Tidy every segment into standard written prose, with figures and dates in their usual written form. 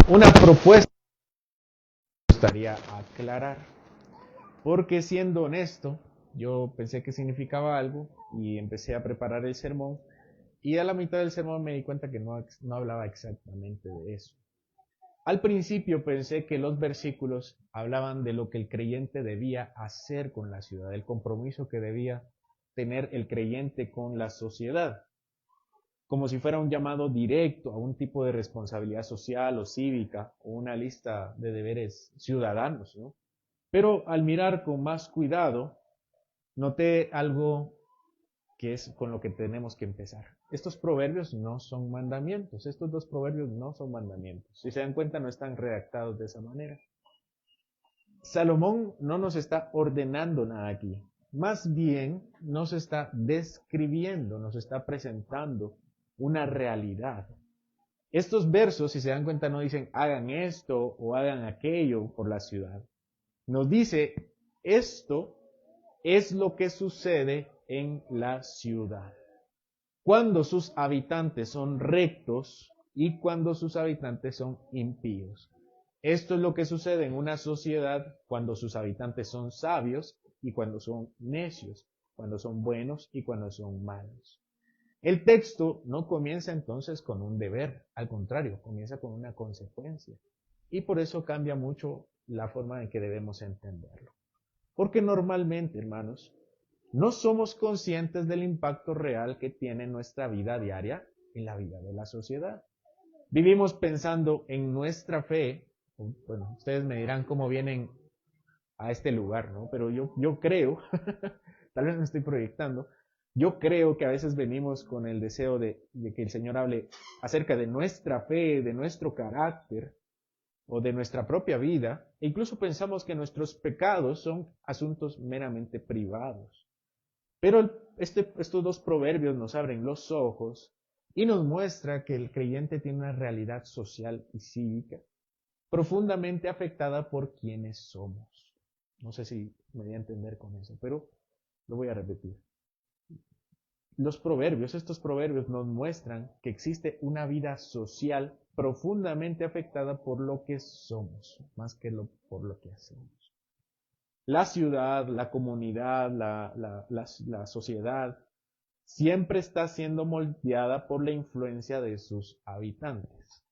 una propuesta que me gustaría aclarar, porque siendo honesto, yo pensé que significaba algo y empecé a preparar el sermón y a la mitad del sermón me di cuenta que no hablaba exactamente de eso. Al principio pensé que los versículos hablaban de lo que el creyente debía hacer con la ciudad, el compromiso que debía tener el creyente con la sociedad, como si fuera un llamado directo a un tipo de responsabilidad social o cívica o una lista de deberes ciudadanos, ¿no? Pero al mirar con más cuidado, noté algo que es con lo que tenemos que empezar. Estos proverbios no son mandamientos, estos dos proverbios no son mandamientos. Si se dan cuenta, no están redactados de esa manera. Salomón no nos está ordenando nada aquí, más bien nos está describiendo, nos está presentando una realidad. Estos versos, si se dan cuenta, no dicen hagan esto o hagan aquello por la ciudad. Nos dice esto es lo que sucede en la ciudad, cuando sus habitantes son rectos y cuando sus habitantes son impíos. Esto es lo que sucede en una sociedad cuando sus habitantes son sabios y cuando son necios, cuando son buenos y cuando son malos. El texto no comienza entonces con un deber, al contrario, comienza con una consecuencia. Y por eso cambia mucho la forma en que debemos entenderlo. Porque normalmente, hermanos, no somos conscientes del impacto real que tiene nuestra vida diaria en la vida de la sociedad. Vivimos pensando en nuestra fe. Bueno, ustedes me dirán cómo vienen a este lugar, ¿no? Pero yo creo, tal vez me estoy proyectando, yo creo que a veces venimos con el deseo de que el Señor hable acerca de nuestra fe, de nuestro carácter o de nuestra propia vida, e incluso pensamos que nuestros pecados son asuntos meramente privados. Pero estos dos proverbios nos abren los ojos y nos muestra que el creyente tiene una realidad social y cívica profundamente afectada por quienes somos. No sé si me voy a entender con eso, pero lo voy a repetir. Estos proverbios nos muestran que existe una vida social profundamente afectada por lo que somos, más que por lo que hacemos. La ciudad, la comunidad, la sociedad, siempre está siendo moldeada por la influencia de sus habitantes.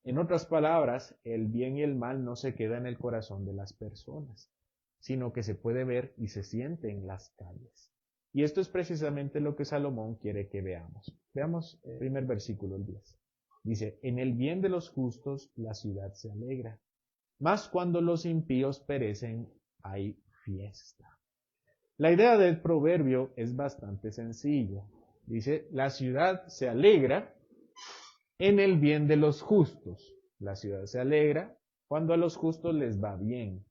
En otras palabras, el bien y el mal no se queda en el corazón de las personas, sino que se puede ver y se siente en las calles. Y esto es precisamente lo que Salomón quiere que veamos. Veamos el primer versículo, el 10. Dice, en el bien de los justos la ciudad se alegra, mas cuando los impíos perecen hay fiesta. La idea del proverbio es bastante sencilla. Dice, la ciudad se alegra en el bien de los justos. La ciudad se alegra cuando a los justos les va bien.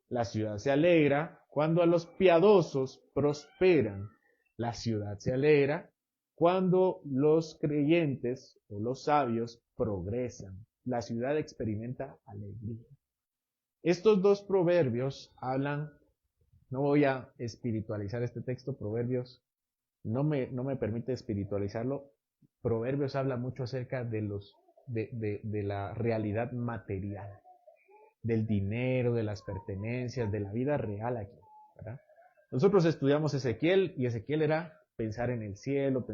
La ciudad se alegra cuando a los piadosos prosperan. La ciudad se alegra cuando los creyentes o los sabios progresan. La ciudad experimenta alegría. Estos dos proverbios hablan, no voy a espiritualizar este texto, proverbios no me permite espiritualizarlo. Proverbios habla mucho acerca de la realidad material, del dinero, de las pertenencias, de la vida real aquí, ¿verdad? Nosotros estudiamos Ezequiel y Ezequiel era pensar en el cielo,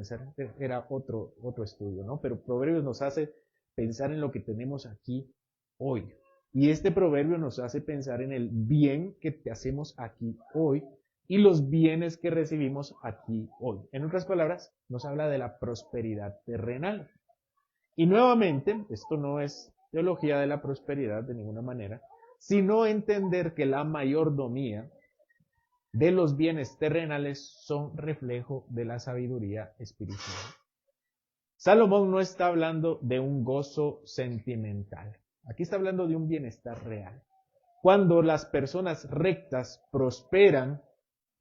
era otro estudio, ¿no? Pero Proverbios nos hace pensar en lo que tenemos aquí hoy. Y este proverbio nos hace pensar en el bien que te hacemos aquí hoy y los bienes que recibimos aquí hoy. En otras palabras, nos habla de la prosperidad terrenal. Y nuevamente, esto no es teología de la prosperidad de ninguna manera, sino entender que la mayordomía de los bienes terrenales son reflejo de la sabiduría espiritual. Salomón no está hablando de un gozo sentimental. Aquí está hablando de un bienestar real. Cuando las personas rectas prosperan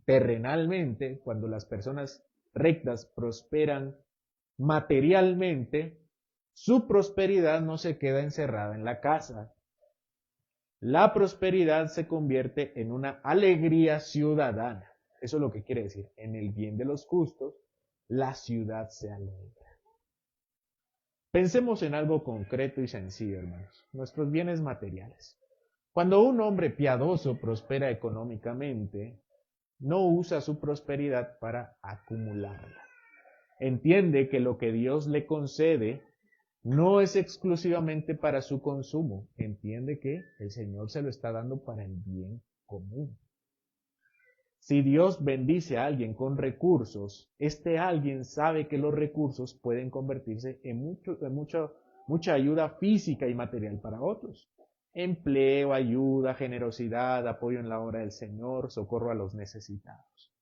terrenalmente, cuando las personas rectas prosperan materialmente, su prosperidad no se queda encerrada en la casa. La prosperidad se convierte en una alegría ciudadana. Eso es lo que quiere decir. En el bien de los justos, la ciudad se alegra. Pensemos en algo concreto y sencillo, hermanos, nuestros bienes materiales. Cuando un hombre piadoso prospera económicamente, no usa su prosperidad para acumularla. Entiende que lo que Dios le concede no es exclusivamente para su consumo. Entiende que el Señor se lo está dando para el bien común. Si Dios bendice a alguien con recursos, este alguien sabe que los recursos pueden convertirse en mucha ayuda física y material para otros. Empleo, ayuda, generosidad, apoyo en la obra del Señor, socorro a los necesitados.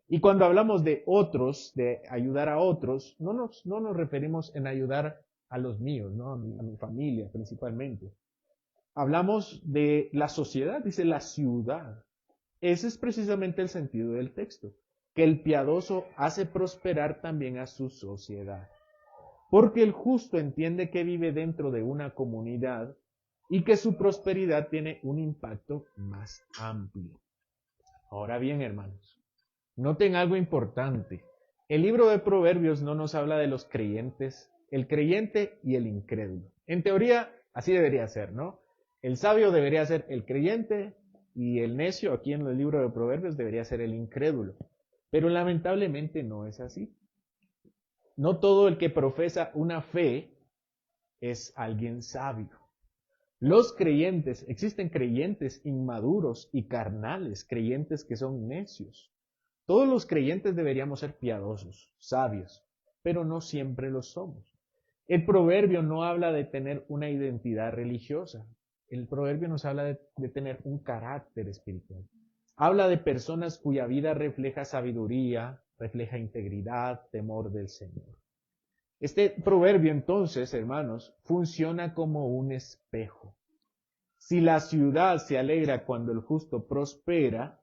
Y cuando hablamos de otros, de ayudar a otros, no nos referimos en ayudar a los míos, ¿no? A mi familia principalmente. Hablamos de la sociedad, dice la ciudad. Ese es precisamente el sentido del texto, que el piadoso hace prosperar también a su sociedad. Porque el justo entiende que vive dentro de una comunidad y que su prosperidad tiene un impacto más amplio. Ahora bien, hermanos, noten algo importante. El libro de Proverbios no nos habla de los creyentes, el creyente y el incrédulo. En teoría, así debería ser, ¿no? El sabio debería ser el creyente y el necio, aquí en el libro de Proverbios, debería ser el incrédulo. Pero lamentablemente no es así. No todo el que profesa una fe es alguien sabio. Los creyentes, existen creyentes inmaduros y carnales, creyentes que son necios. Todos los creyentes deberíamos ser piadosos, sabios, pero no siempre lo somos. El proverbio no habla de tener una identidad religiosa. El proverbio nos habla de tener un carácter espiritual. Habla de personas cuya vida refleja sabiduría, refleja integridad, temor del Señor. Este proverbio entonces, hermanos, funciona como un espejo. Si la ciudad se alegra cuando el justo prospera,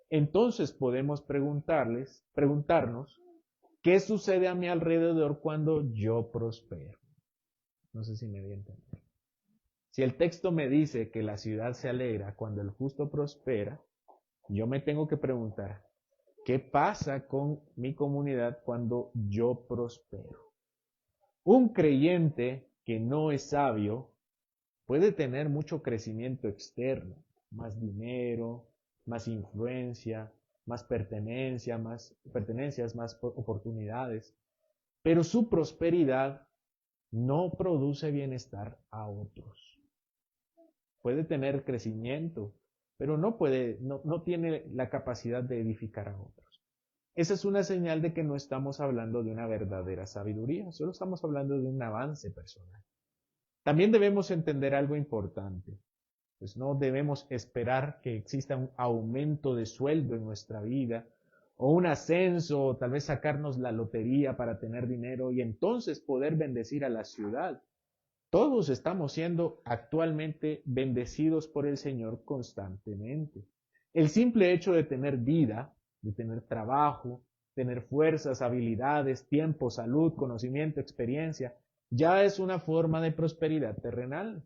entonces podemos preguntarnos, ¿qué sucede a mi alrededor cuando yo prospero? No sé si me voy a entender. Si el texto me dice que la ciudad se alegra cuando el justo prospera, yo me tengo que preguntar, ¿qué pasa con mi comunidad cuando yo prospero? Un creyente que no es sabio puede tener mucho crecimiento externo, más dinero, más influencia, más pertenencias, más oportunidades, pero su prosperidad no produce bienestar a otros. Puede tener crecimiento, pero no tiene la capacidad de edificar a otros. Esa es una señal de que no estamos hablando de una verdadera sabiduría, solo estamos hablando de un avance personal. También debemos entender algo importante, pues no debemos esperar que exista un aumento de sueldo en nuestra vida, o un ascenso, o tal vez sacarnos la lotería para tener dinero y entonces poder bendecir a la ciudad. Todos estamos siendo actualmente bendecidos por el Señor constantemente. El simple hecho de tener vida, de tener trabajo, tener fuerzas, habilidades, tiempo, salud, conocimiento, experiencia, ya es una forma de prosperidad terrenal.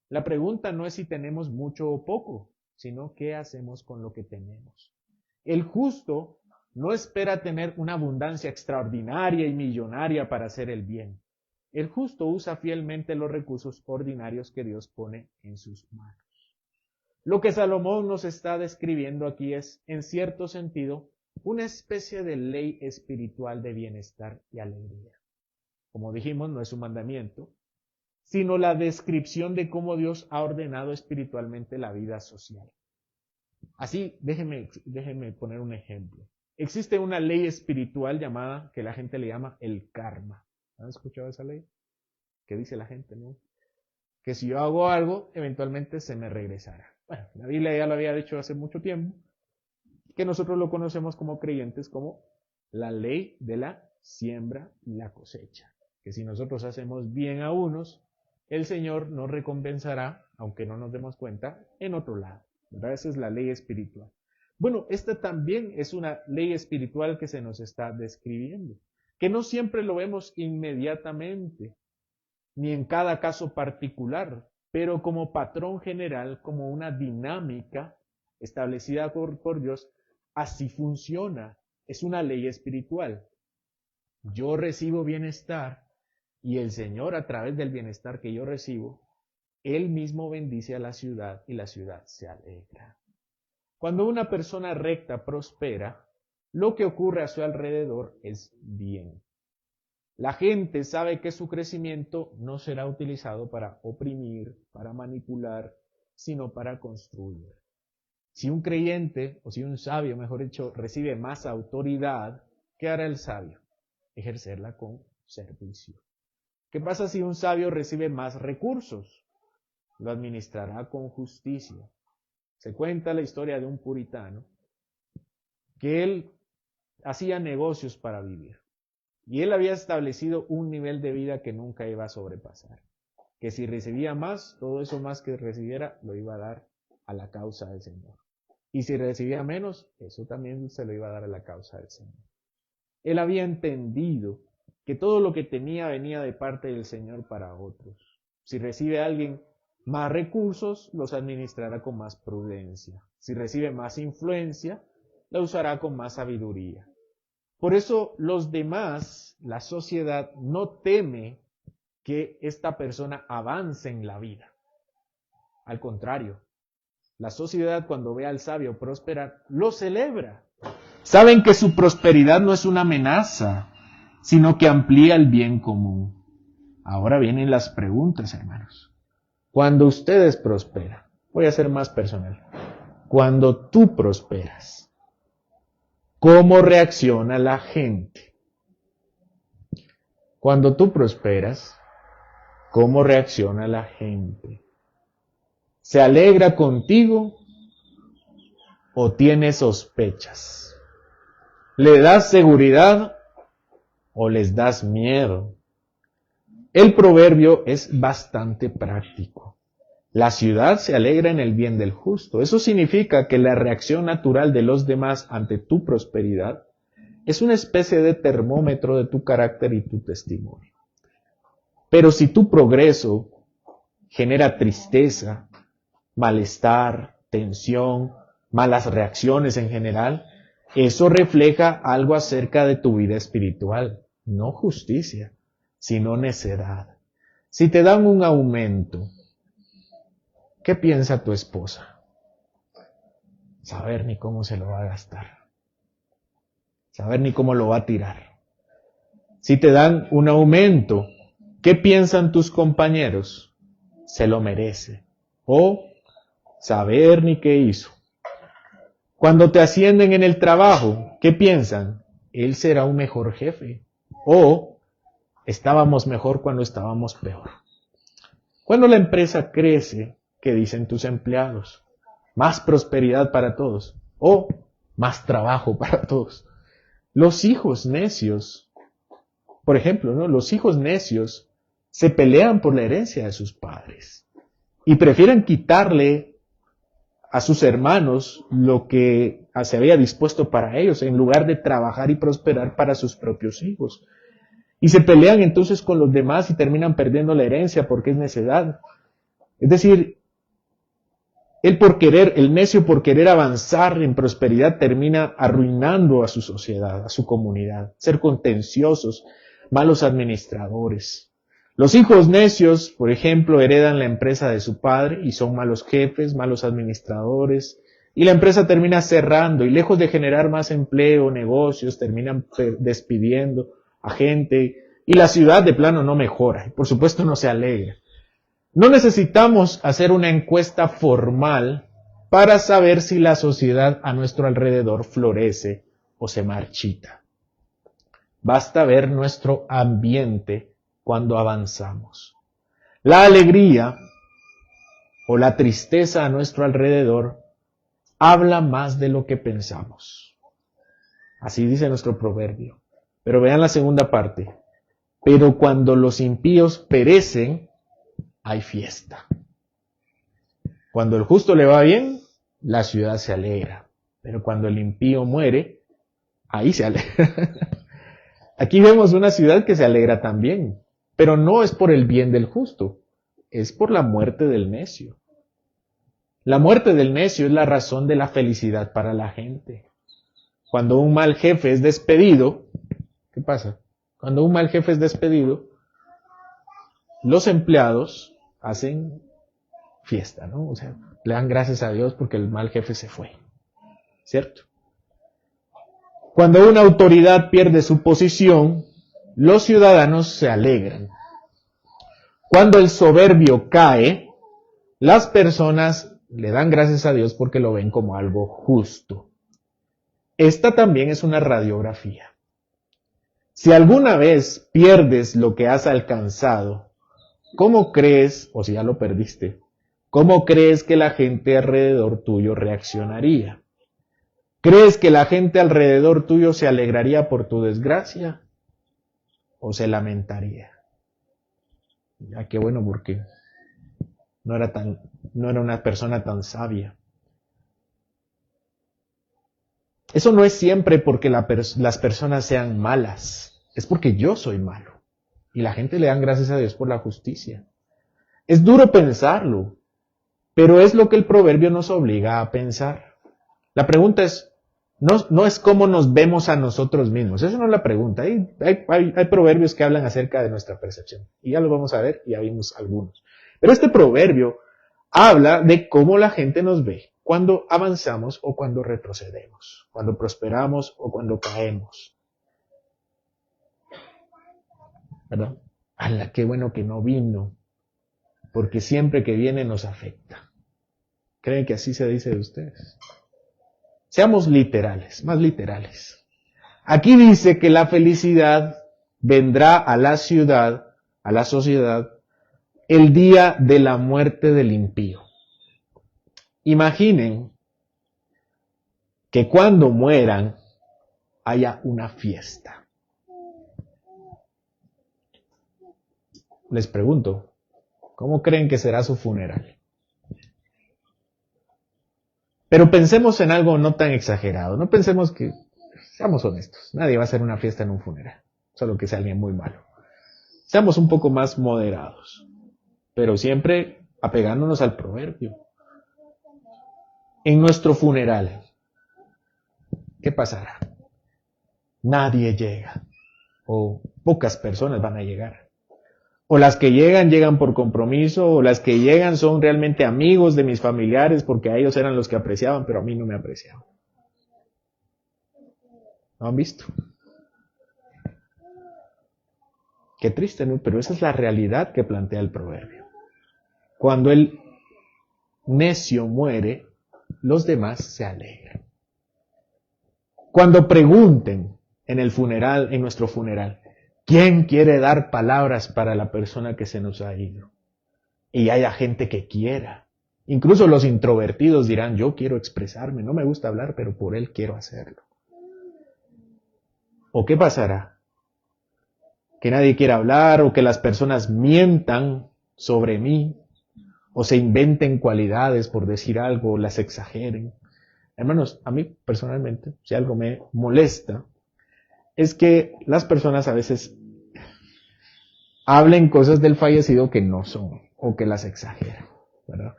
La pregunta no es si tenemos mucho o poco, sino qué hacemos con lo que tenemos. El justo no espera tener una abundancia extraordinaria y millonaria para hacer el bien. El justo usa fielmente los recursos ordinarios que Dios pone en sus manos. Lo que Salomón nos está describiendo aquí es, en cierto sentido, una especie de ley espiritual de bienestar y alegría. Como dijimos, no es un mandamiento, sino la descripción de cómo Dios ha ordenado espiritualmente la vida social. Así, déjenme poner un ejemplo. Existe una ley espiritual llamada, que la gente le llama el karma. ¿Han escuchado esa ley? ¿Qué dice la gente, no? Que si yo hago algo, eventualmente se me regresará. Bueno, la Biblia ya lo había dicho hace mucho tiempo, que nosotros lo conocemos como creyentes como la ley de la siembra y la cosecha. Que si nosotros hacemos bien a unos, el Señor nos recompensará, aunque no nos demos cuenta, en otro lado. ¿Verdad? Esa es la ley espiritual. Bueno, esta también es una ley espiritual que se nos está describiendo, que no siempre lo vemos inmediatamente, ni en cada caso particular, pero como patrón general, como una dinámica establecida por Dios, así funciona. Es una ley espiritual. Yo recibo bienestar Y el Señor, a través del bienestar que yo recibo, Él mismo bendice a la ciudad y la ciudad se alegra. Cuando una persona recta prospera, lo que ocurre a su alrededor es bien. La gente sabe que su crecimiento no será utilizado para oprimir, para manipular, sino para construir. Si un creyente, o si un sabio, mejor dicho, recibe más autoridad, ¿qué hará el sabio? Ejercerla con servicio. ¿Qué pasa si un sabio recibe más recursos? Lo administrará con justicia. Se cuenta la historia de un puritano que él hacía negocios para vivir. Y él había establecido un nivel de vida que nunca iba a sobrepasar. Que si recibía más, todo eso más que recibiera lo iba a dar a la causa del Señor. Y si recibía menos, eso también se lo iba a dar a la causa del Señor. Él había entendido que todo lo que tenía venía de parte del Señor para otros. Si recibe alguien más recursos, los administrará con más prudencia. Si recibe más influencia, la usará con más sabiduría. Por eso los demás, la sociedad, no teme que esta persona avance en la vida. Al contrario, la sociedad cuando ve al sabio prosperar, lo celebra. Saben que su prosperidad no es una amenaza, sino que amplía el bien común. Ahora vienen las preguntas, hermanos. Cuando ustedes prosperan, voy a ser más personal. Cuando tú prosperas, ¿cómo reacciona la gente? Cuando tú prosperas, ¿cómo reacciona la gente? ¿Se alegra contigo o tiene sospechas? ¿Le das seguridad o les das miedo? El proverbio es bastante práctico. La ciudad se alegra en el bien del justo. Eso significa que la reacción natural de los demás ante tu prosperidad es una especie de termómetro de tu carácter y tu testimonio. Pero si tu progreso genera tristeza, malestar, tensión, malas reacciones en general, eso refleja algo acerca de tu vida espiritual, no justicia, sino necedad. Si te dan un aumento, ¿qué piensa tu esposa? Saber ni cómo se lo va a gastar. Saber ni cómo lo va a tirar. Si te dan un aumento, ¿qué piensan tus compañeros? Se lo merece. O saber ni qué hizo. Cuando te ascienden en el trabajo, ¿qué piensan? Él será un mejor jefe. O estábamos mejor cuando estábamos peor. Cuando la empresa crece, ¿qué dicen tus empleados? Más prosperidad para todos. O más trabajo para todos. Los hijos necios, por ejemplo, ¿no? Los hijos necios se pelean por la herencia de sus padres y prefieren quitarle a sus hermanos lo que se había dispuesto para ellos en lugar de trabajar y prosperar para sus propios hijos. Y se pelean entonces con los demás y terminan perdiendo la herencia porque es necedad. Es decir, el necio por querer avanzar en prosperidad termina arruinando a su sociedad, a su comunidad. Ser contenciosos, malos administradores. Los hijos necios, por ejemplo, heredan la empresa de su padre y son malos jefes, malos administradores. Y la empresa termina cerrando y lejos de generar más empleo, negocios, terminan despidiendo a gente. Y la ciudad de plano no mejora y por supuesto no se alegra. No necesitamos hacer una encuesta formal para saber si la sociedad a nuestro alrededor florece o se marchita. Basta ver nuestro ambiente cuando avanzamos. La alegría o la tristeza a nuestro alrededor habla más de lo que pensamos. Así dice nuestro proverbio. Pero vean la segunda parte. Pero cuando los impíos perecen, hay fiesta. Cuando el justo le va bien, la ciudad se alegra. Pero cuando el impío muere, ahí se alegra. Aquí vemos una ciudad que se alegra también, pero no es por el bien del justo, es por la muerte del necio. La muerte del necio es la razón de la felicidad para la gente. Cuando un mal jefe es despedido, ¿qué pasa? Cuando un mal jefe es despedido, los empleados hacen fiesta, ¿no? O sea, le dan gracias a Dios porque el mal jefe se fue, ¿cierto? Cuando una autoridad pierde su posición, los ciudadanos se alegran. Cuando el soberbio cae, las personas le dan gracias a Dios porque lo ven como algo justo. Esta también es una radiografía. Si alguna vez pierdes lo que has alcanzado, ¿cómo crees, o si ya lo perdiste, cómo crees que la gente alrededor tuyo reaccionaría? ¿Crees que la gente alrededor tuyo se alegraría por tu desgracia o se lamentaría? Ya qué bueno, porque no era una persona tan sabia. Eso no es siempre porque las personas sean malas, es porque yo soy malo. Y la gente le dan gracias a Dios por la justicia. Es duro pensarlo, pero es lo que el proverbio nos obliga a pensar. La pregunta es, no es cómo nos vemos a nosotros mismos. Esa no es la pregunta. Hay proverbios que hablan acerca de nuestra percepción. Y ya lo vamos a ver, y ya vimos algunos. Pero este proverbio habla de cómo la gente nos ve cuando avanzamos o cuando retrocedemos, cuando prosperamos o cuando caemos. ¿Verdad? ¡Hala, qué bueno que no vino! Porque siempre que viene nos afecta. ¿Creen que así se dice de ustedes? Seamos literales, más literales. Aquí dice que la felicidad vendrá a la ciudad, a la sociedad, el día de la muerte del impío. Imaginen que cuando mueran haya una fiesta. Les pregunto, ¿cómo creen que será su funeral? Pero pensemos en algo no tan exagerado. No pensemos que, seamos honestos, nadie va a hacer una fiesta en un funeral, solo que sea alguien muy malo. Seamos un poco más moderados, pero siempre apegándonos al proverbio. En nuestro funeral, ¿qué pasará? Nadie llega, o pocas personas van a llegar. O las que llegan por compromiso, o las que llegan son realmente amigos de mis familiares porque a ellos eran los que apreciaban, pero a mí no me apreciaban. ¿Lo han visto? Qué triste, ¿no? Pero esa es la realidad que plantea el proverbio. Cuando el necio muere, los demás se alegran. Cuando pregunten en el funeral, en nuestro funeral, ¿quién quiere dar palabras para la persona que se nos ha ido? Y haya gente que quiera. Incluso los introvertidos dirán, yo quiero expresarme, no me gusta hablar, pero por él quiero hacerlo. ¿O qué pasará? Que nadie quiera hablar, o que las personas mientan sobre mí, o se inventen cualidades por decir algo, o las exageren. Hermanos, a mí personalmente, si algo me molesta, es que las personas a veces hablen cosas del fallecido que no son, o que las exageran, ¿verdad?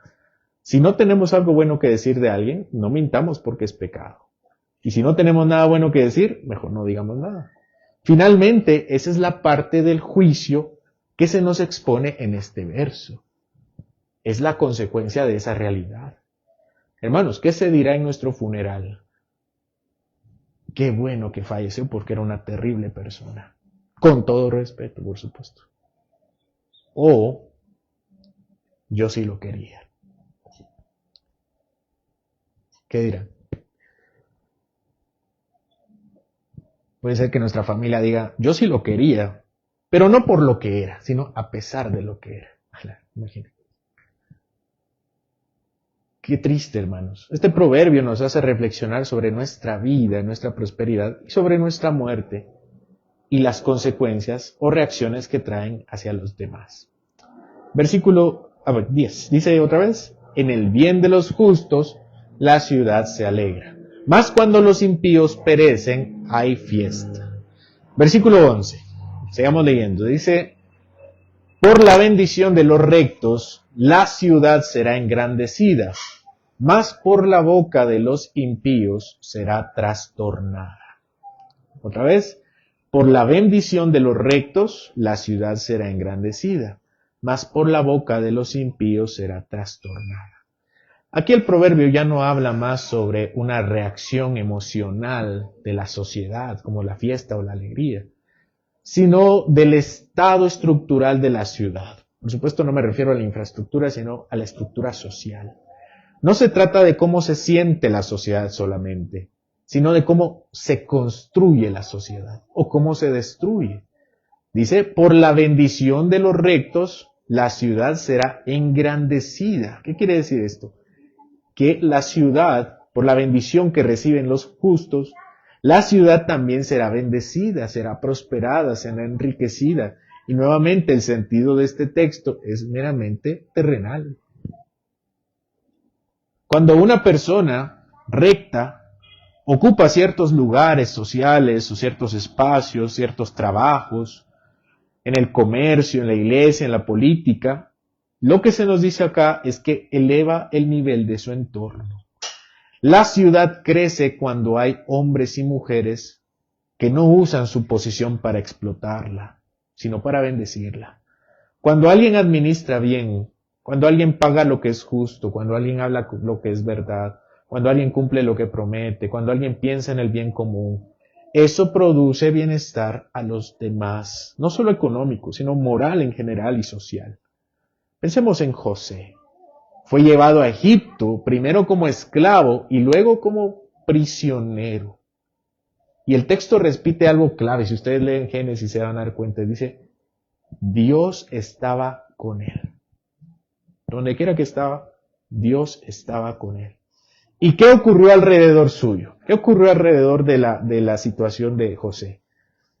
Si no tenemos algo bueno que decir de alguien, no mintamos porque es pecado. Y si no tenemos nada bueno que decir, mejor no digamos nada. Finalmente, esa es la parte del juicio que se nos expone en este verso. Es la consecuencia de esa realidad. Hermanos, ¿qué se dirá en nuestro funeral? Qué bueno que falleció porque era una terrible persona. Con todo respeto, por supuesto. O yo sí lo quería. ¿Qué dirán? Puede ser que nuestra familia diga, yo sí lo quería, pero no por lo que era, sino a pesar de lo que era. Imagínate. Qué triste, hermanos. Este proverbio nos hace reflexionar sobre nuestra vida, nuestra prosperidad y sobre nuestra muerte y las consecuencias o reacciones que traen hacia los demás. Versículo 10. Dice otra vez, en el bien de los justos la ciudad se alegra, mas cuando los impíos perecen hay fiesta. Versículo 11. Sigamos leyendo. Dice, por la bendición de los rectos la ciudad será engrandecida, mas por la boca de los impíos será trastornada. Otra vez, por la bendición de los rectos la ciudad será engrandecida, mas por la boca de los impíos será trastornada. Aquí el proverbio ya no habla más sobre una reacción emocional de la sociedad, como la fiesta o la alegría, sino del estado estructural de la ciudad. Por supuesto, no me refiero a la infraestructura, sino a la estructura social. No se trata de cómo se siente la sociedad solamente, sino de cómo se construye la sociedad o cómo se destruye. Dice, por la bendición de los rectos, la ciudad será engrandecida. ¿Qué quiere decir esto? Que la ciudad, por la bendición que reciben los justos, la ciudad también será bendecida, será prosperada, será enriquecida. Y nuevamente el sentido de este texto es meramente terrenal. Cuando una persona recta ocupa ciertos lugares sociales o ciertos espacios, ciertos trabajos, en el comercio, en la iglesia, en la política, lo que se nos dice acá es que eleva el nivel de su entorno. La ciudad crece cuando hay hombres y mujeres que no usan su posición para explotarla, sino para bendecirla. Cuando alguien administra bien, cuando alguien paga lo que es justo, cuando alguien habla lo que es verdad, cuando alguien cumple lo que promete, cuando alguien piensa en el bien común, eso produce bienestar a los demás, no solo económico, sino moral en general y social. Pensemos en José. Fue llevado a Egipto, primero como esclavo y luego como prisionero. Y el texto repite algo clave, si ustedes leen Génesis se van a dar cuenta, dice, Dios estaba con él. Donde quiera que estaba, Dios estaba con él. ¿Y qué ocurrió alrededor suyo? ¿Qué ocurrió alrededor de la situación de José?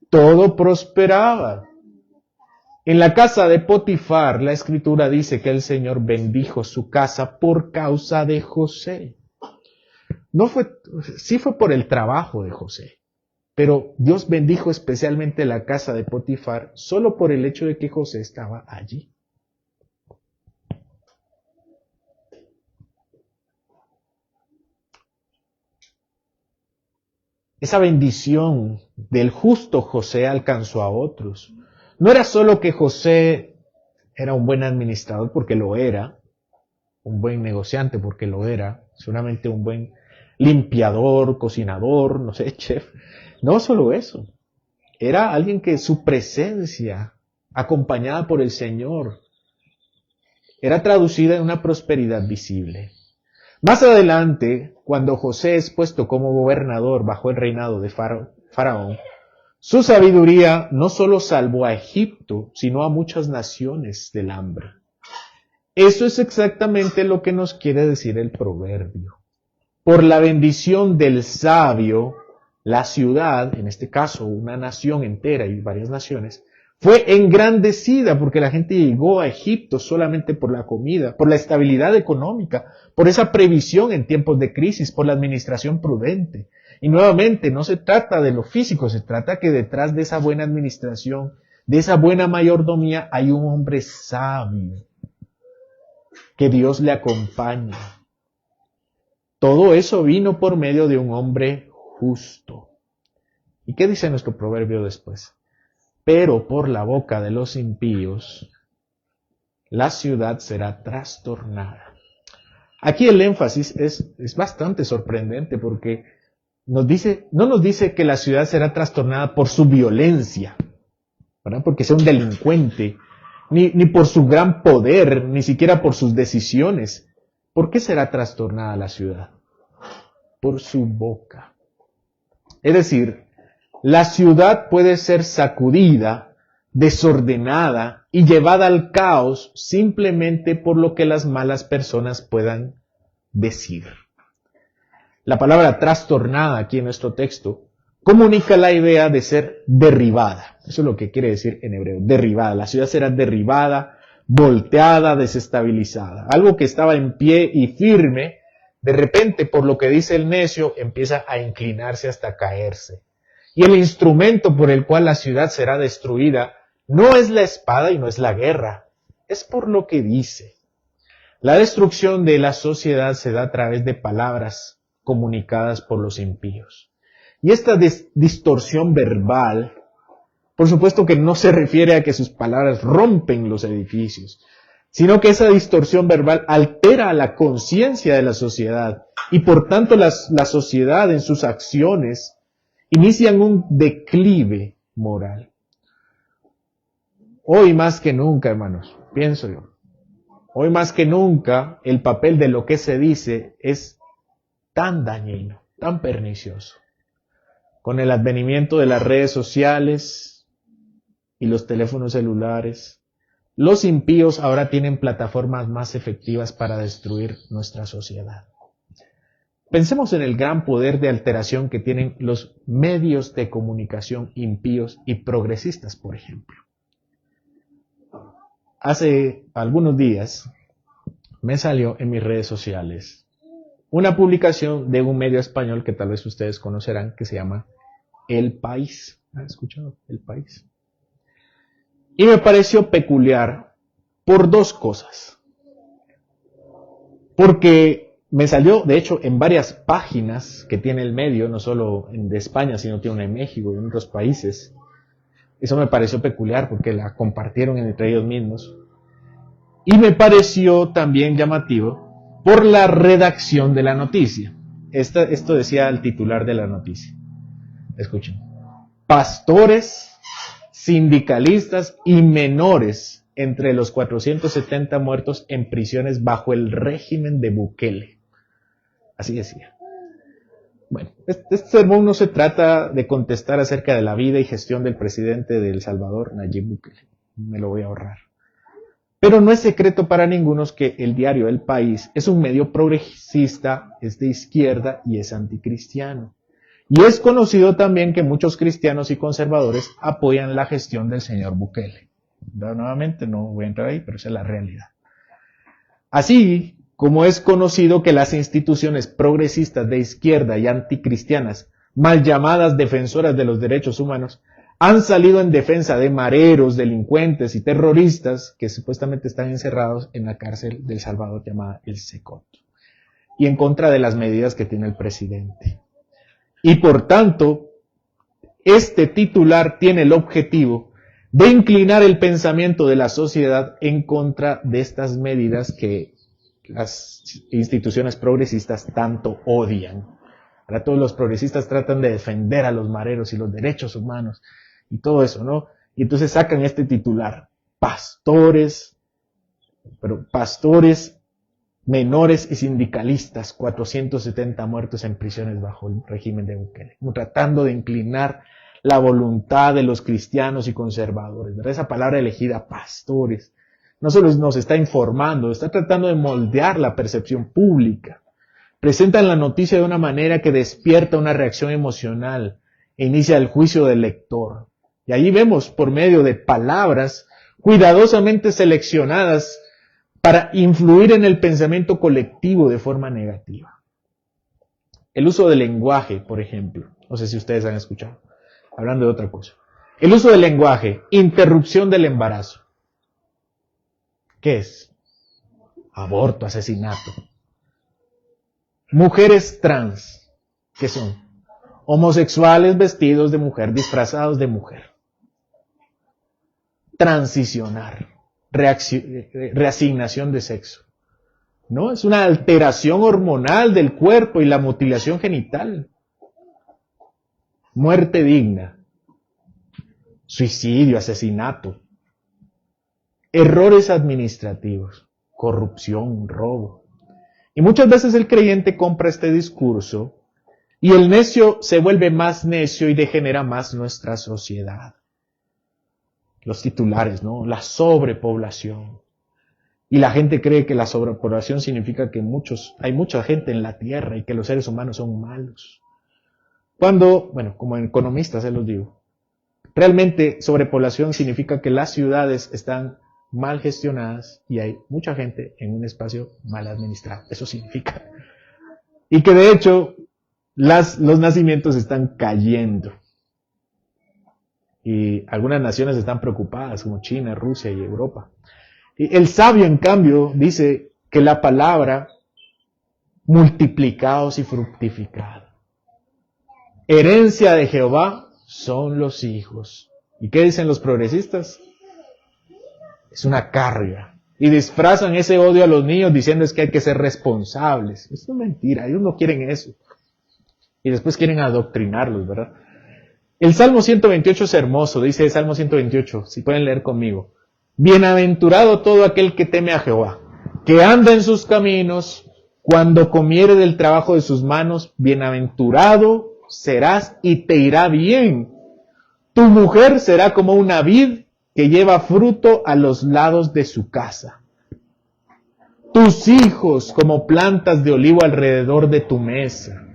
Todo prosperaba. En la casa de Potifar, la Escritura dice que el Señor bendijo su casa por causa de José. Sí fue por el trabajo de José, pero Dios bendijo especialmente la casa de Potifar solo por el hecho de que José estaba allí. Esa bendición del justo José alcanzó a otros. No era solo que José era un buen administrador porque lo era, un buen negociante porque lo era, seguramente un buen limpiador, cocinador, no sé, chef. No solo eso. Era alguien que su presencia, acompañada por el Señor, era traducida en una prosperidad visible. Más adelante, cuando José es puesto como gobernador bajo el reinado de Faraón, su sabiduría no solo salvó a Egipto, sino a muchas naciones del hambre. Eso es exactamente lo que nos quiere decir el proverbio. Por la bendición del sabio, la ciudad, en este caso una nación entera y varias naciones, fue engrandecida porque la gente llegó a Egipto solamente por la comida, por la estabilidad económica, por esa previsión en tiempos de crisis, por la administración prudente. Y nuevamente, no se trata de lo físico, se trata que detrás de esa buena administración, de esa buena mayordomía, hay un hombre sabio, que Dios le acompaña. Todo eso vino por medio de un hombre justo. ¿Y qué dice nuestro proverbio después? Pero por la boca de los impíos, la ciudad será trastornada. Aquí el énfasis es bastante sorprendente porque no nos dice que la ciudad será trastornada por su violencia, ¿verdad? Porque sea un delincuente, ni por su gran poder, ni siquiera por sus decisiones. ¿Por qué será trastornada la ciudad? Por su boca. Es decir, la ciudad puede ser sacudida, desordenada y llevada al caos simplemente por lo que las malas personas puedan decir. La palabra trastornada aquí en nuestro texto comunica la idea de ser derribada. Eso es lo que quiere decir en hebreo, derribada. La ciudad será derribada, volteada, desestabilizada. Algo que estaba en pie y firme, de repente, por lo que dice el necio, empieza a inclinarse hasta caerse. Y el instrumento por el cual la ciudad será destruida no es la espada y no es la guerra, es por lo que dice. La destrucción de la sociedad se da a través de palabras comunicadas por los impíos. Y esta distorsión verbal Por supuesto que no se refiere a que sus palabras rompen los edificios, sino que esa distorsión verbal altera la conciencia de la sociedad y por tanto la sociedad en sus acciones inician un declive moral. Hoy más que nunca, hermanos, pienso yo, hoy más que nunca el papel de lo que se dice es tan dañino, tan pernicioso. Con el advenimiento de las redes sociales y los teléfonos celulares, los impíos ahora tienen plataformas más efectivas para destruir nuestra sociedad. Pensemos en el gran poder de alteración que tienen los medios de comunicación impíos y progresistas, por ejemplo. Hace algunos días me salió en mis redes sociales una publicación de un medio español que tal vez ustedes conocerán, que se llama El País. ¿Han escuchado? El País. Y me pareció peculiar por dos cosas. Porque me salió, de hecho, en varias páginas que tiene el medio, no solo de España, sino tiene una en México y en otros países. Eso me pareció peculiar porque la compartieron entre ellos mismos. Y me pareció también llamativo por la redacción de la noticia. Esto decía el titular de la noticia. Escuchen. Pastores, sindicalistas y menores entre los 470 muertos en prisiones bajo el régimen de Bukele. Así decía. Bueno, este sermón no se trata de contestar acerca de la vida y gestión del presidente de El Salvador, Nayib Bukele. Me lo voy a ahorrar. Pero no es secreto para ninguno que el diario El País es un medio progresista, es de izquierda y es anticristiano. Y es conocido también que muchos cristianos y conservadores apoyan la gestión del señor Bukele. Nuevamente no voy a entrar ahí, pero esa es la realidad. Así como es conocido que las instituciones progresistas de izquierda y anticristianas, mal llamadas defensoras de los derechos humanos, han salido en defensa de mareros, delincuentes y terroristas que supuestamente están encerrados en la cárcel de El Salvador llamada El Secot, y en contra de las medidas que tiene el presidente. Y por tanto, este titular tiene el objetivo de inclinar el pensamiento de la sociedad en contra de estas medidas que las instituciones progresistas tanto odian. Ahora todos los progresistas tratan de defender a los mareros y los derechos humanos y todo eso, ¿no? Y entonces sacan este titular, pastores, menores y sindicalistas, 470 muertos en prisiones bajo el régimen de Bukele, tratando de inclinar la voluntad de los cristianos y conservadores, ¿verdad? Esa palabra elegida, pastores, no solo nos está informando, está tratando de moldear la percepción pública. Presentan la noticia de una manera que despierta una reacción emocional e inicia el juicio del lector. Y ahí vemos por medio de palabras cuidadosamente seleccionadas para influir en el pensamiento colectivo de forma negativa. El uso del lenguaje, por ejemplo, no sé si ustedes han escuchado, hablando de otra cosa. El uso del lenguaje, interrupción del embarazo. ¿Qué es? Aborto, asesinato. Mujeres trans, ¿qué son? Homosexuales vestidos de mujer, disfrazados de mujer. Transicionar, reasignación de sexo. ¿No? Es una alteración hormonal del cuerpo y la mutilación genital. Muerte digna. Suicidio, asesinato. Errores administrativos, corrupción, robo. Y muchas veces el creyente compra este discurso y el necio se vuelve más necio y degenera más nuestra sociedad. Los titulares, ¿no? La sobrepoblación. Y la gente cree que la sobrepoblación significa que hay mucha gente en la tierra y que los seres humanos son malos. Cuando, bueno, como economista se los digo, realmente sobrepoblación significa que las ciudades están mal gestionadas y hay mucha gente en un espacio mal administrado. Eso significa. Y que de hecho los nacimientos están cayendo. Y algunas naciones están preocupadas, como China, Rusia y Europa. Y el sabio, en cambio, dice que la palabra multiplicados y fructificados. Herencia de Jehová son los hijos. ¿Y qué dicen los progresistas? Es una carga. Y disfrazan ese odio a los niños diciendo es que hay que ser responsables. Eso es mentira, ellos no quieren eso. Y después quieren adoctrinarlos, ¿verdad? El Salmo 128 es hermoso, dice el Salmo 128, si pueden leer conmigo. Bienaventurado todo aquel que teme a Jehová, que anda en sus caminos, cuando comiere del trabajo de sus manos, bienaventurado serás y te irá bien. Tu mujer será como una vid que lleva fruto a los lados de su casa. Tus hijos como plantas de olivo alrededor de tu mesa.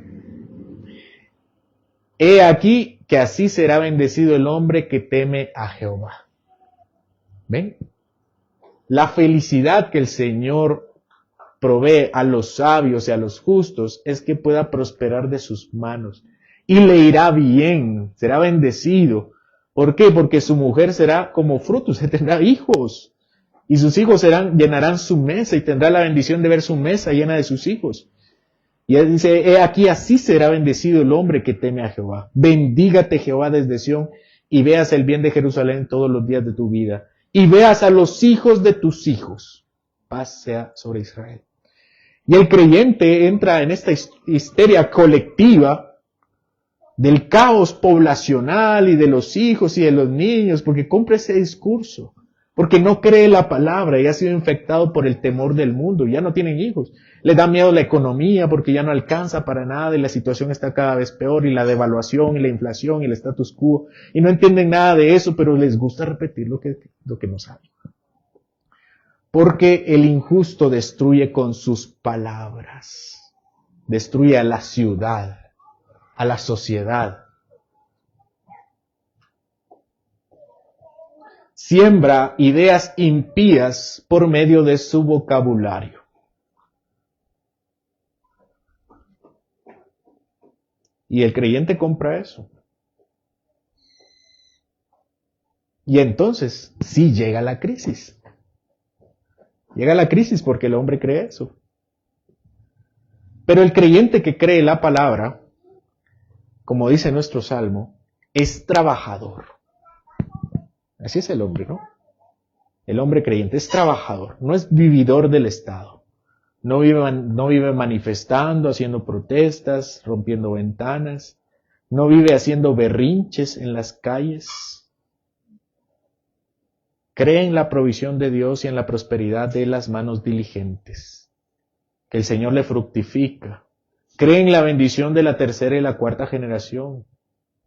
He aquí que así será bendecido el hombre que teme a Jehová. ¿Ven? La felicidad que el Señor provee a los sabios y a los justos es que pueda prosperar de sus manos. Y le irá bien, será bendecido. ¿Por qué? Porque su mujer será como fruto, se tendrá hijos. Y sus hijos llenarán su mesa y tendrá la bendición de ver su mesa llena de sus hijos. Y él dice, he aquí así será bendecido el hombre que teme a Jehová. Bendígate Jehová desde Sión y veas el bien de Jerusalén todos los días de tu vida. Y veas a los hijos de tus hijos. Paz sea sobre Israel. Y el creyente entra en esta histeria colectiva del caos poblacional y de los hijos y de los niños, porque compra ese discurso, porque no cree la palabra y ha sido infectado por el temor del mundo, ya no tienen hijos. Les da miedo la economía porque ya no alcanza para nada y la situación está cada vez peor y la devaluación y la inflación y el status quo y no entienden nada de eso, pero les gusta repetir lo que no saben. Porque el injusto destruye con sus palabras, destruye a la ciudad, a la sociedad. Siembra ideas impías por medio de su vocabulario. Y el creyente compra eso. Y entonces, sí llega la crisis. Llega la crisis porque el hombre cree eso. Pero el creyente que cree la palabra, como dice nuestro salmo, es trabajador. Así es el hombre, ¿no? El hombre creyente es trabajador, no es vividor del Estado. No vive manifestando, haciendo protestas, rompiendo ventanas. No vive haciendo berrinches en las calles. Cree en la provisión de Dios y en la prosperidad de las manos diligentes. Que el Señor le fructifica. Cree en la bendición de la tercera y la cuarta generación.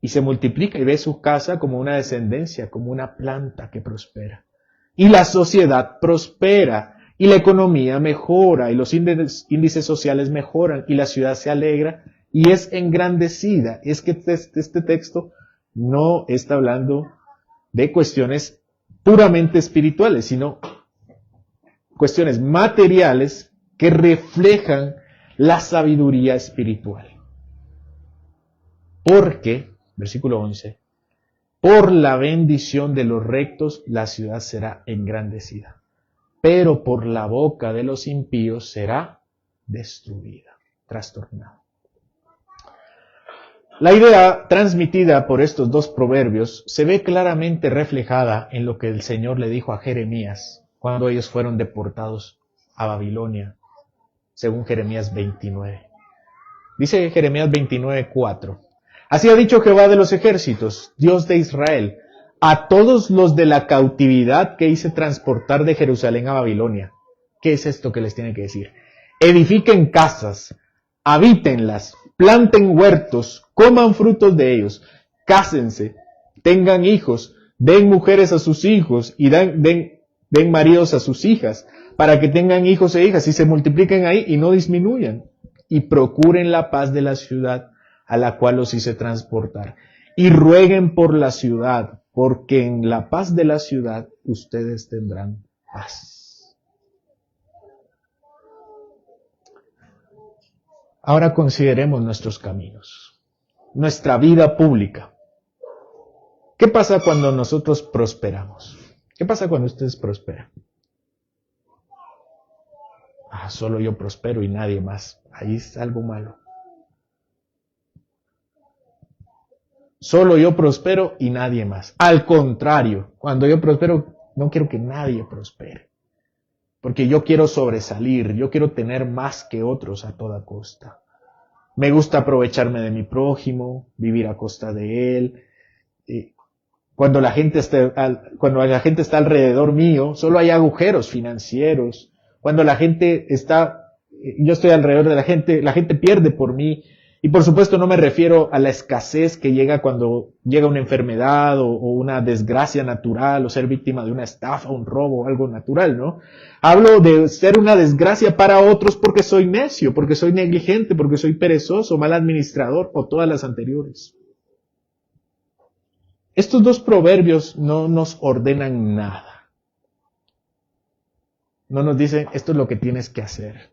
Y se multiplica y ve su casa como una descendencia, como una planta que prospera. Y la sociedad prospera. Y la economía mejora, y los índices sociales mejoran, y la ciudad se alegra, y es engrandecida. Es que este texto no está hablando de cuestiones puramente espirituales, sino cuestiones materiales que reflejan la sabiduría espiritual. Porque, versículo 11, por la bendición de los rectos la ciudad será engrandecida. Pero por la boca de los impíos será destruida, trastornada. La idea transmitida por estos dos proverbios se ve claramente reflejada en lo que el Señor le dijo a Jeremías cuando ellos fueron deportados a Babilonia, según Jeremías 29. Dice Jeremías 29:4. Así ha dicho Jehová de los ejércitos, Dios de Israel, a todos los de la cautividad que hice transportar de Jerusalén a Babilonia. ¿Qué es esto que les tiene que decir? Edifiquen casas, habítenlas, planten huertos, coman frutos de ellos, cásense, tengan hijos, den mujeres a sus hijos y den maridos a sus hijas, para que tengan hijos e hijas y se multipliquen ahí y no disminuyan. Y procuren la paz de la ciudad a la cual los hice transportar. Y rueguen por la ciudad, porque en la paz de la ciudad ustedes tendrán paz. Ahora consideremos nuestros caminos, nuestra vida pública. ¿Qué pasa cuando nosotros prosperamos? ¿Qué pasa cuando ustedes prosperan? Solo yo prospero y nadie más. Ahí es algo malo. Solo yo prospero y nadie más. Al contrario, cuando yo prospero, no quiero que nadie prospere. Porque yo quiero sobresalir, yo quiero tener más que otros a toda costa. Me gusta aprovecharme de mi prójimo, vivir a costa de él. Cuando la gente está alrededor mío, solo hay agujeros financieros. Cuando yo estoy alrededor de la gente pierde por mí. Y por supuesto no me refiero a la escasez que llega cuando llega una enfermedad o una desgracia natural o ser víctima de una estafa, un robo, algo natural, ¿no? Hablo de ser una desgracia para otros porque soy necio, porque soy negligente, porque soy perezoso, mal administrador o todas las anteriores. Estos dos proverbios no nos ordenan nada. No nos dicen esto es lo que tienes que hacer.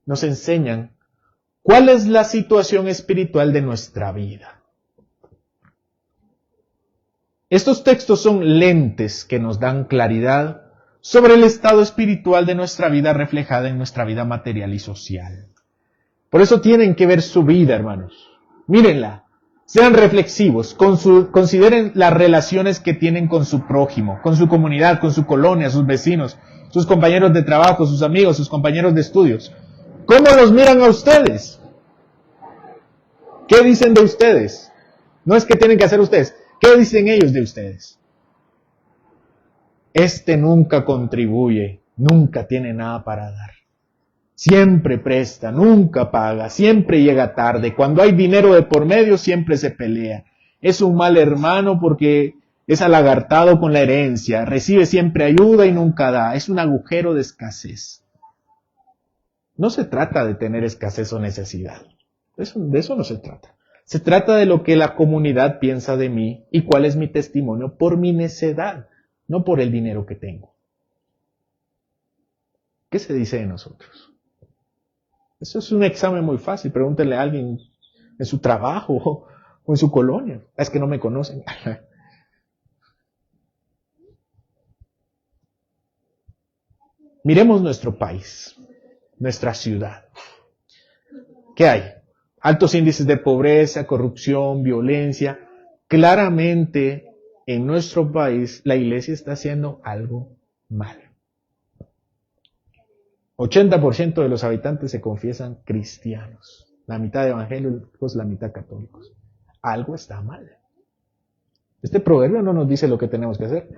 Nos enseñan cuál es la situación espiritual de nuestra vida. Estos textos son lentes que nos dan claridad sobre el estado espiritual de nuestra vida reflejada en nuestra vida material y social. Por eso tienen que ver su vida, hermanos. Mírenla, sean reflexivos, consideren las relaciones que tienen con su prójimo, con su comunidad, con su colonia, sus vecinos, sus compañeros de trabajo, sus amigos, sus compañeros de estudios. ¿Cómo los miran a ustedes? ¿Qué dicen de ustedes? No es que tienen que hacer ustedes. ¿Qué dicen ellos de ustedes? Este nunca contribuye, nunca tiene nada para dar. Siempre presta, nunca paga, siempre llega tarde. Cuando hay dinero de por medio, siempre se pelea. Es un mal hermano porque es alagartado con la herencia. Recibe siempre ayuda y nunca da. Es un agujero de escasez. No se trata de tener escasez o necesidad. De eso no se trata. Se trata de lo que la comunidad piensa de mí y cuál es mi testimonio por mi necedad, no por el dinero que tengo. ¿Qué se dice de nosotros? Eso es un examen muy fácil. Pregúntenle a alguien en su trabajo o en su colonia. Es que no me conocen. Miremos nuestro país, nuestra ciudad. ¿Qué hay? Altos índices de pobreza, corrupción, violencia. Claramente, en nuestro país, la iglesia está haciendo algo mal. 80% de los habitantes se confiesan cristianos. La mitad evangélicos, la mitad católicos. Algo está mal. Este proverbio no nos dice lo que tenemos que hacer.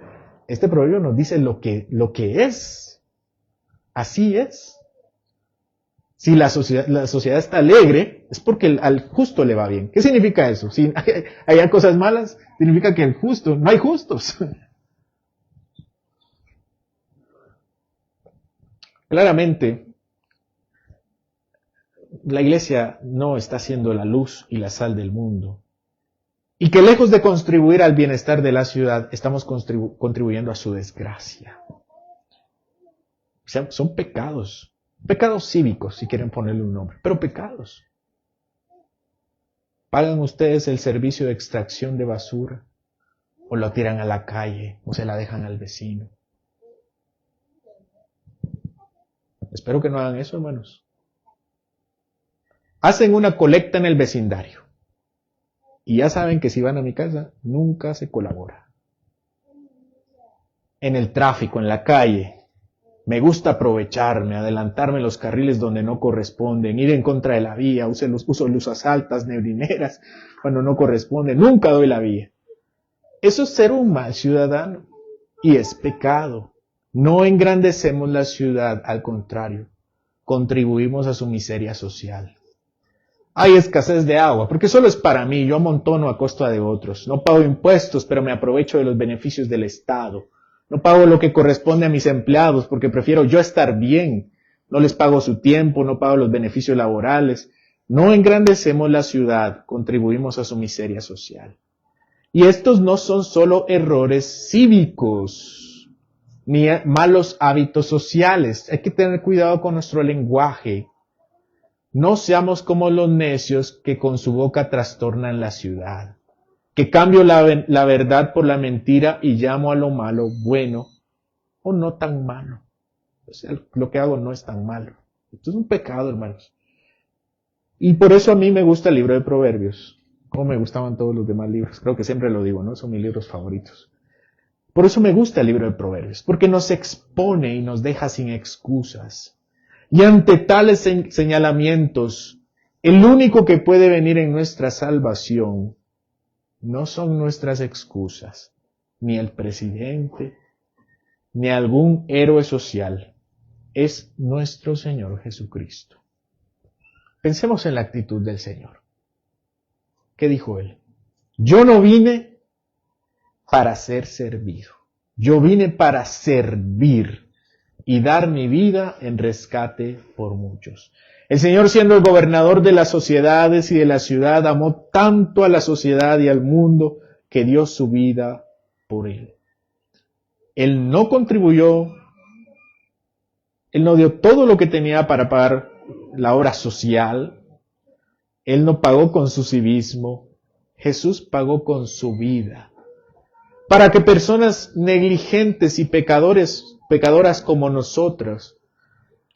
Este proverbio nos dice lo que es. Así es. Si la sociedad está alegre, es porque al justo le va bien. ¿Qué significa eso? Si hay cosas malas, significa que no hay justos. Claramente, la iglesia no está siendo la luz y la sal del mundo. Y que lejos de contribuir al bienestar de la ciudad, estamos contribuyendo a su desgracia. O sea, son pecados. Pecados cívicos, si quieren ponerle un nombre, pero pecados. ¿Pagan ustedes el servicio de extracción de basura? ¿O lo tiran a la calle? ¿O se la dejan al vecino? Espero que no hagan eso, hermanos. Hacen una colecta en el vecindario. Y ya saben que si van a mi casa, nunca se colabora. En el tráfico, en la calle, me gusta aprovecharme, adelantarme en los carriles donde no corresponden, ir en contra de la vía, uso luces altas, neblineras, cuando no corresponde, nunca doy la vía. Eso es ser un mal ciudadano y es pecado. No engrandecemos la ciudad, al contrario, contribuimos a su miseria social. Hay escasez de agua, porque solo es para mí, yo amontono a costa de otros. No pago impuestos, pero me aprovecho de los beneficios del Estado. No pago lo que corresponde a mis empleados, porque prefiero yo estar bien. No les pago su tiempo, no pago los beneficios laborales. No engrandecemos la ciudad, contribuimos a su miseria social. Y estos no son solo errores cívicos, ni malos hábitos sociales. Hay que tener cuidado con nuestro lenguaje. No seamos como los necios que con su boca trastornan la ciudad, que cambio la verdad por la mentira y llamo a lo malo bueno o no tan malo. O sea, lo que hago no es tan malo. Esto es un pecado, hermanos. Y por eso a mí me gusta el libro de Proverbios, como me gustaban todos los demás libros. Creo que siempre lo digo, ¿no? Son mis libros favoritos. Por eso me gusta el libro de Proverbios, porque nos expone y nos deja sin excusas. Y ante tales señalamientos, el único que puede venir en nuestra salvación no son nuestras excusas, ni el presidente, ni algún héroe social. Es nuestro Señor Jesucristo. Pensemos en la actitud del Señor. ¿Qué dijo Él? Yo no vine para ser servido. Yo vine para servir y dar mi vida en rescate por muchos. El Señor, siendo el gobernador de las sociedades y de la ciudad, amó tanto a la sociedad y al mundo que dio su vida por Él. Él no contribuyó, Él no dio todo lo que tenía para pagar la obra social, Él no pagó con su civismo, Jesús pagó con su vida. Para que personas negligentes y pecadoras como nosotros,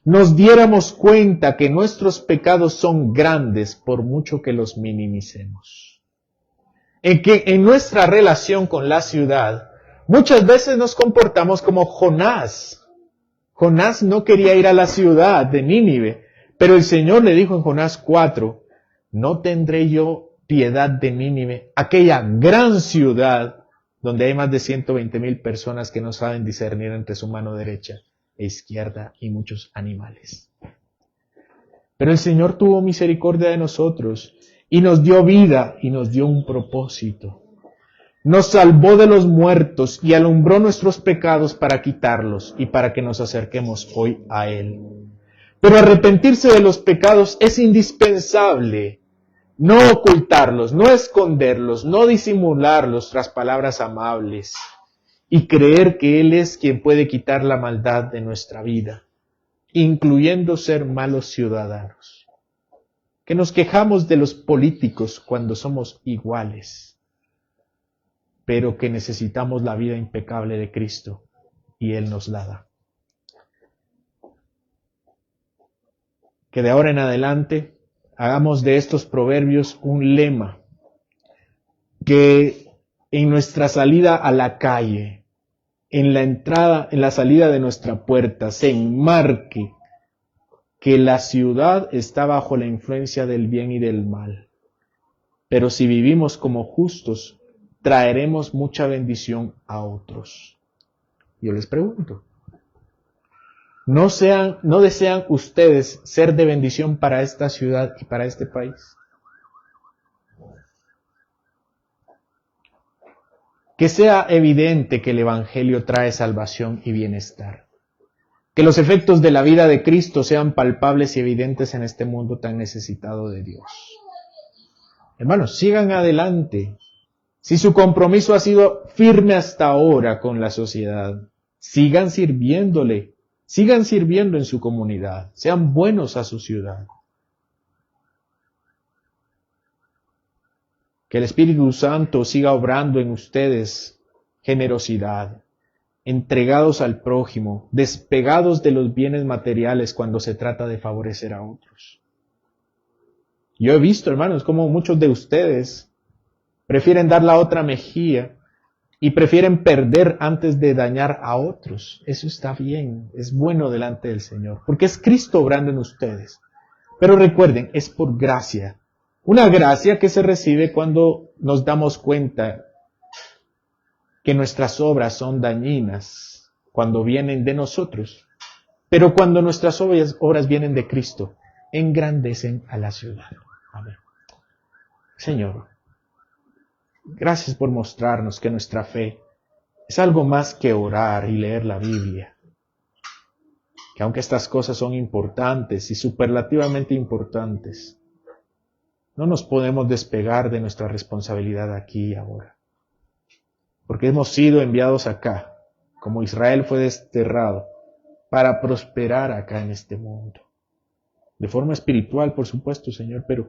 nos diéramos cuenta que nuestros pecados son grandes por mucho que los minimicemos. En que en nuestra relación con la ciudad, muchas veces nos comportamos como Jonás. Jonás no quería ir a la ciudad de Nínive, pero el Señor le dijo en Jonás 4, no tendré yo piedad de Nínive, aquella gran ciudad donde hay más de 120,000 personas que no saben discernir entre su mano derecha e izquierda y muchos animales. Pero el Señor tuvo misericordia de nosotros y nos dio vida y nos dio un propósito. Nos salvó de los muertos y alumbró nuestros pecados para quitarlos y para que nos acerquemos hoy a Él. Pero arrepentirse de los pecados es indispensable. No ocultarlos, no esconderlos, no disimularlos tras palabras amables y creer que Él es quien puede quitar la maldad de nuestra vida, incluyendo ser malos ciudadanos. Que nos quejamos de los políticos cuando somos iguales, pero que necesitamos la vida impecable de Cristo y Él nos la da. Que de ahora en adelante hagamos de estos proverbios un lema, que en nuestra salida a la calle, en la salida de nuestra puerta, se enmarque que la ciudad está bajo la influencia del bien y del mal. Pero si vivimos como justos, traeremos mucha bendición a otros. Yo les pregunto, ¿no desean ustedes ser de bendición para esta ciudad y para este país? Que sea evidente que el Evangelio trae salvación y bienestar. Que los efectos de la vida de Cristo sean palpables y evidentes en este mundo tan necesitado de Dios. Hermanos, sigan adelante. Si su compromiso ha sido firme hasta ahora con la sociedad, sigan sirviéndole. Sigan sirviendo en su comunidad, sean buenos a su ciudad. Que el Espíritu Santo siga obrando en ustedes generosidad, entregados al prójimo, despegados de los bienes materiales cuando se trata de favorecer a otros. Yo he visto, hermanos, cómo muchos de ustedes prefieren dar la otra mejilla y prefieren perder antes de dañar a otros. Eso está bien, es bueno delante del Señor, porque es Cristo obrando en ustedes. Pero recuerden, es por gracia. Una gracia que se recibe cuando nos damos cuenta que nuestras obras son dañinas, cuando vienen de nosotros. Pero cuando nuestras obras vienen de Cristo, engrandecen a la ciudad. Amén. Señor, gracias por mostrarnos que nuestra fe es algo más que orar y leer la Biblia. Que aunque estas cosas son importantes y superlativamente importantes, no nos podemos despegar de nuestra responsabilidad aquí y ahora. Porque hemos sido enviados acá, como Israel fue desterrado, para prosperar acá en este mundo. De forma espiritual, por supuesto, Señor, pero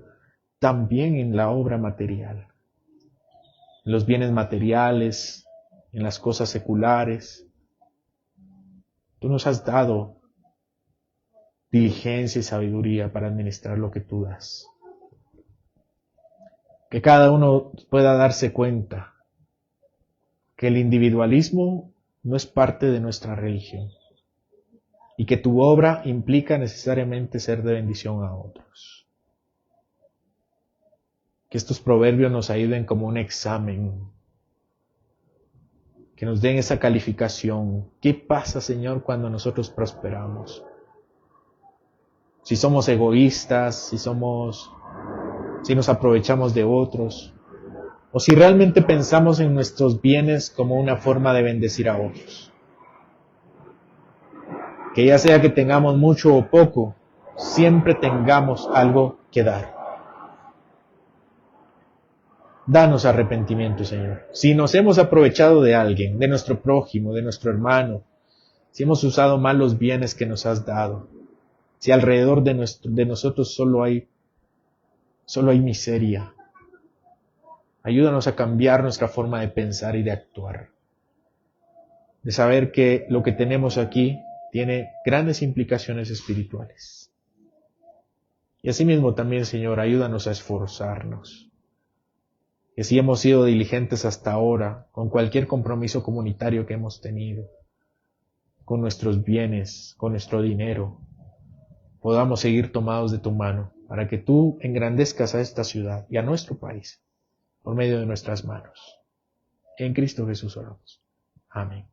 también en la obra material. En los bienes materiales, en las cosas seculares. Tú nos has dado diligencia y sabiduría para administrar lo que tú das. Que cada uno pueda darse cuenta que el individualismo no es parte de nuestra religión y que tu obra implica necesariamente ser de bendición a otros. Que estos proverbios nos ayuden como un examen, que nos den esa calificación. ¿Qué pasa, Señor, cuando nosotros prosperamos? Si somos egoístas, si nos aprovechamos de otros, o si realmente pensamos en nuestros bienes como una forma de bendecir a otros. Que ya sea que tengamos mucho o poco, siempre tengamos algo que dar. Danos arrepentimiento, Señor. Si nos hemos aprovechado de alguien, de nuestro prójimo, de nuestro hermano, si hemos usado mal los bienes que nos has dado, si alrededor de nosotros solo hay miseria, ayúdanos a cambiar nuestra forma de pensar y de actuar. De saber que lo que tenemos aquí tiene grandes implicaciones espirituales. Y asimismo también, Señor, ayúdanos a esforzarnos. Que si hemos sido diligentes hasta ahora, con cualquier compromiso comunitario que hemos tenido, con nuestros bienes, con nuestro dinero, podamos seguir tomados de tu mano, para que tú engrandezcas a esta ciudad y a nuestro país, por medio de nuestras manos. En Cristo Jesús oramos. Amén.